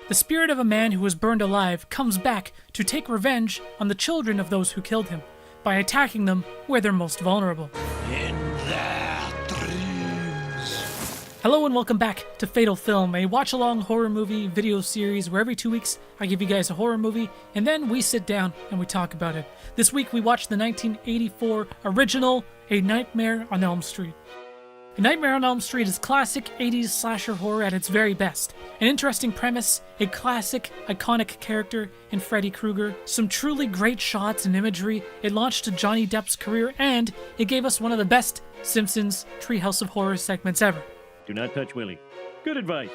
The spirit of a man who was burned alive comes back to take revenge on the children of those who killed him by attacking them where they're most vulnerable. In their dreams. Hello and welcome back to Fatal Film, a watch-along horror movie video series where every 2 weeks I give you guys a horror movie and then we sit down and we talk about it. This week we watched the 1984 original A Nightmare on Elm Street. A Nightmare on Elm Street is classic 80s slasher horror at its very best. An interesting premise, a classic, iconic character in Freddy Krueger, some truly great shots and imagery, it launched Johnny Depp's career, and it gave us one of the best Simpsons Treehouse of Horror segments ever. Do not touch Willie. Good advice.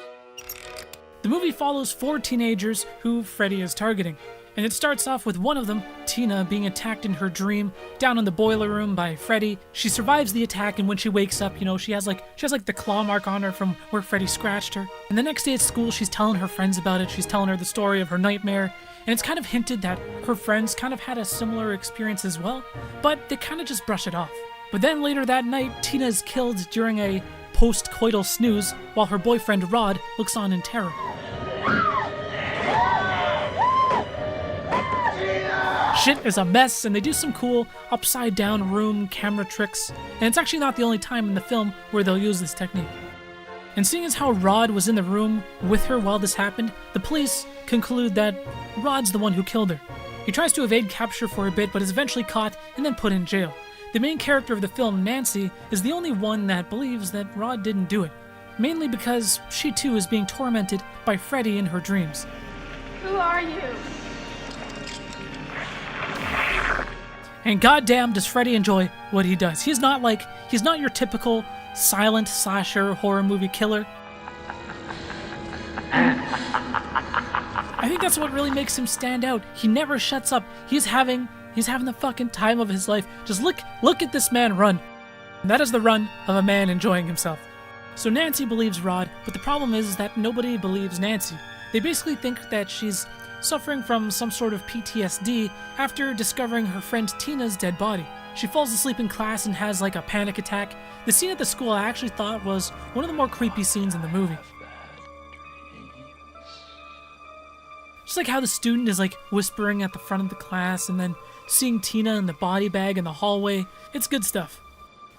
The movie follows 4 teenagers who Freddy is targeting. And it starts off with one of them, Tina, being attacked in her dream down in the boiler room by Freddy. She survives the attack, and when she wakes up, she has like the claw mark on her from where Freddy scratched her. And the next day at school, she's telling her friends about it. She's telling her the story of her nightmare. And it's kind of hinted that her friends kind of had a similar experience as well, but they kind of just brush it off. But then later that night, Tina is killed during a post-coital snooze while her boyfriend Rod looks on in terror. Shit is a mess, and they do some cool upside-down room camera tricks, and it's actually not the only time in the film where they'll use this technique. And seeing as how Rod was in the room with her while this happened, the police conclude that Rod's the one who killed her. He tries to evade capture for a bit, but is eventually caught and then put in jail. The main character of the film, Nancy, is the only one that believes that Rod didn't do it, mainly because she too is being tormented by Freddy in her dreams. Who are you? And goddamn does Freddy enjoy what he does. He's not your typical silent slasher horror movie killer. I think that's what really makes him stand out. He never shuts up. He's having the fucking time of his life. Just look at this man run. And that is the run of a man enjoying himself. So Nancy believes Rod, but the problem is that nobody believes Nancy. They basically think that she's suffering from some sort of PTSD after discovering her friend Tina's dead body. She falls asleep in class and has like a panic attack. The scene at the school I actually thought was one of the more creepy scenes in the movie. Just like how the student is like whispering at the front of the class and then seeing Tina in the body bag in the hallway. It's good stuff.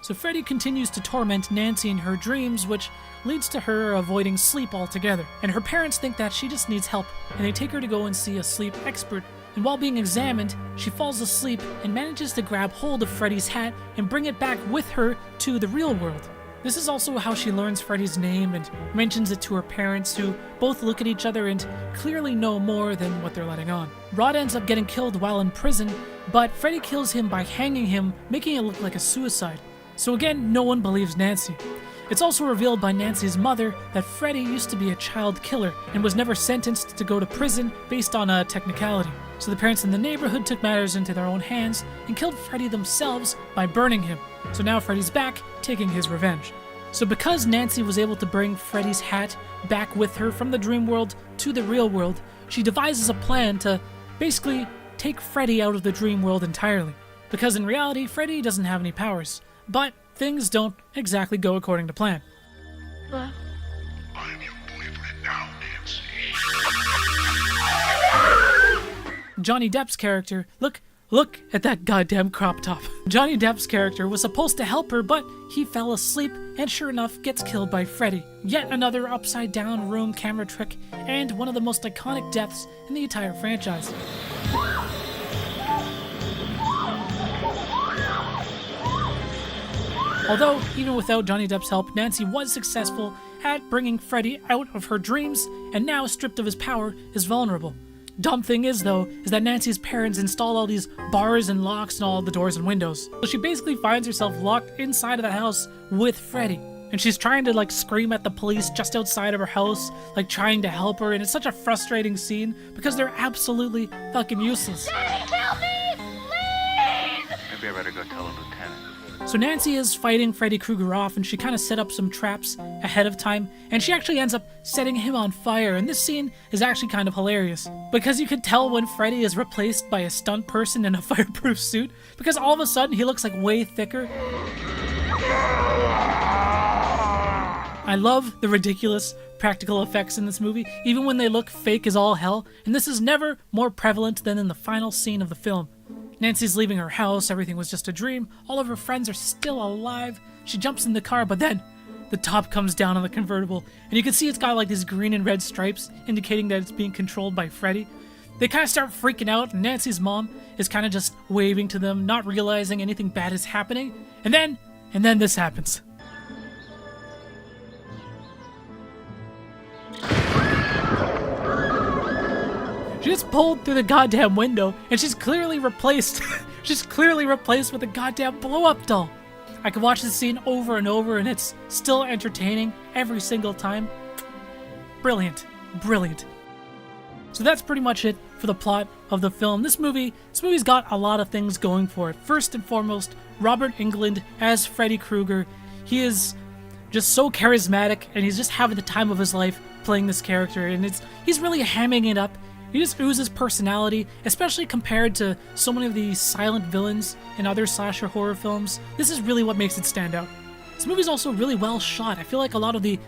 So Freddy continues to torment Nancy in her dreams, which leads to her avoiding sleep altogether. And her parents think that she just needs help, and they take her to go and see a sleep expert. And while being examined, she falls asleep and manages to grab hold of Freddy's hat and bring it back with her to the real world. This is also how she learns Freddy's name and mentions it to her parents, who both look at each other and clearly know more than what they're letting on. Rod ends up getting killed while in prison, but Freddy kills him by hanging him, making it look like a suicide. So again, no one believes Nancy. It's also revealed by Nancy's mother that Freddy used to be a child killer and was never sentenced to go to prison based on a technicality. So the parents in the neighborhood took matters into their own hands and killed Freddy themselves by burning him. So now Freddy's back, taking his revenge. So because Nancy was able to bring Freddy's hat back with her from the dream world to the real world, she devises a plan to basically take Freddy out of the dream world entirely. Because in reality, Freddy doesn't have any powers. But things don't exactly go according to plan. Hello? I'm your boyfriend now, Nancy. Johnny Depp's character, look at that goddamn crop top. Johnny Depp's character was supposed to help her, but he fell asleep and sure enough gets killed by Freddy. Yet another upside down room camera trick and one of the most iconic deaths in the entire franchise. Although, even without Johnny Depp's help, Nancy was successful at bringing Freddy out of her dreams, and now, stripped of his power, is vulnerable. Dumb thing is, though, is that Nancy's parents installed all these bars and locks in all the doors and windows. So she basically finds herself locked inside of the house with Freddy. And she's trying to scream at the police just outside of her house, trying to help her, and it's such a frustrating scene because they're absolutely fucking useless. Daddy, help me! Please! Maybe I better go tell a lieutenant. So Nancy is fighting Freddy Krueger off, and she kind of set up some traps ahead of time, and she actually ends up setting him on fire, and this scene is actually kind of hilarious, because you can tell when Freddy is replaced by a stunt person in a fireproof suit, because all of a sudden he looks way thicker. I love the ridiculous practical effects in this movie, even when they look fake as all hell, and this is never more prevalent than in the final scene of the film. Nancy's leaving her house, everything was just a dream, all of her friends are still alive. She jumps in the car, but then the top comes down on the convertible, and you can see it's got like these green and red stripes, indicating that it's being controlled by Freddy. They kind of start freaking out, and Nancy's mom is kind of just waving to them, not realizing anything bad is happening. And then this happens. She gets pulled through the goddamn window, and she's clearly replaced. She's clearly replaced with a goddamn blow-up doll. I could watch this scene over and over, and it's still entertaining every single time. Brilliant. Brilliant. So that's pretty much it for the plot of the film. This movie's got a lot of things going for it. First and foremost, Robert Englund as Freddy Krueger. He is just so charismatic, and he's just having the time of his life playing this character, and he's really hamming it up. He just oozes personality, especially compared to so many of the silent villains in other slasher horror films. This is really what makes it stand out. This movie's also really well shot. I feel like a lot of the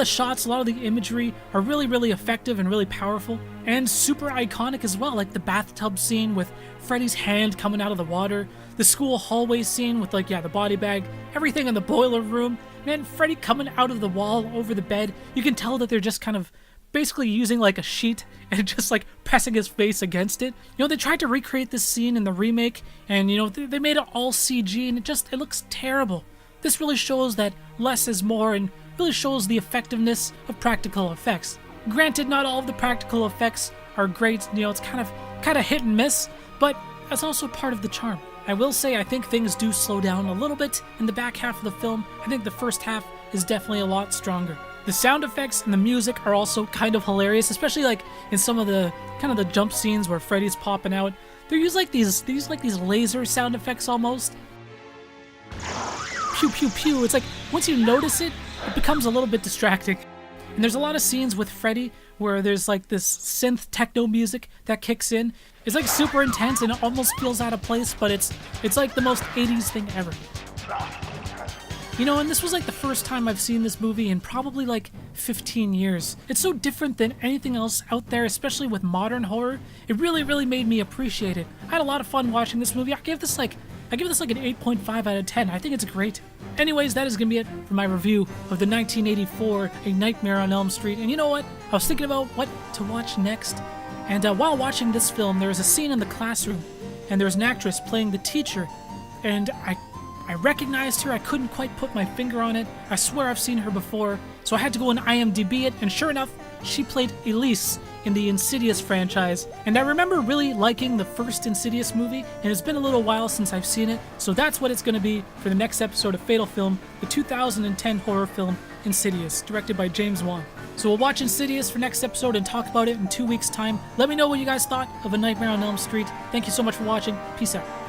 shots, a lot of the imagery are really, really effective and really powerful, and super iconic as well, like the bathtub scene with Freddy's hand coming out of the water, the school hallway scene with the body bag, everything in the boiler room. Man, Freddy coming out of the wall over the bed. You can tell that they're just kind of basically using like a sheet and just like pressing his face against it. They tried to recreate this scene in the remake, and they made it all CG, and it looks terrible. This really shows that less is more, and really shows the effectiveness of practical effects. Granted, not all of the practical effects are great. It's kind of hit and miss, but that's also part of the charm. I will say I think things do slow down a little bit in the back half of the film. I think the first half is definitely a lot stronger. The sound effects and the music are also kind of hilarious, especially like in some of the the jump scenes where Freddy's popping out. They use these laser sound effects almost. Pew pew pew. It's like once you notice it, it becomes a little bit distracting. And there's a lot of scenes with Freddy where there's like this synth techno music that kicks in. It's like super intense and it almost feels out of place, but it's like the most 80s thing ever. And this was like the first time I've seen this movie in probably like 15 years. It's so different than anything else out there, especially with modern horror. It really, really made me appreciate it. I had a lot of fun watching this movie. I give this like an 8.5 out of 10. I think it's great. Anyways, that is going to be it for my review of the 1984 A Nightmare on Elm Street. And you know what? I was thinking about what to watch next. And while watching this film, there was a scene in the classroom, and there was an actress playing the teacher, and I recognized her. I couldn't quite put my finger on it. I swear I've seen her before, so I had to go and IMDb it, and sure enough, she played Elise in the Insidious franchise. And I remember really liking the first Insidious movie, and it's been a little while since I've seen it, so that's what it's going to be for the next episode of Fatal Film, the 2010 horror film Insidious, directed by James Wan. So we'll watch Insidious for next episode and talk about it in 2 weeks' time. Let me know what you guys thought of A Nightmare on Elm Street. Thank you so much for watching. Peace out.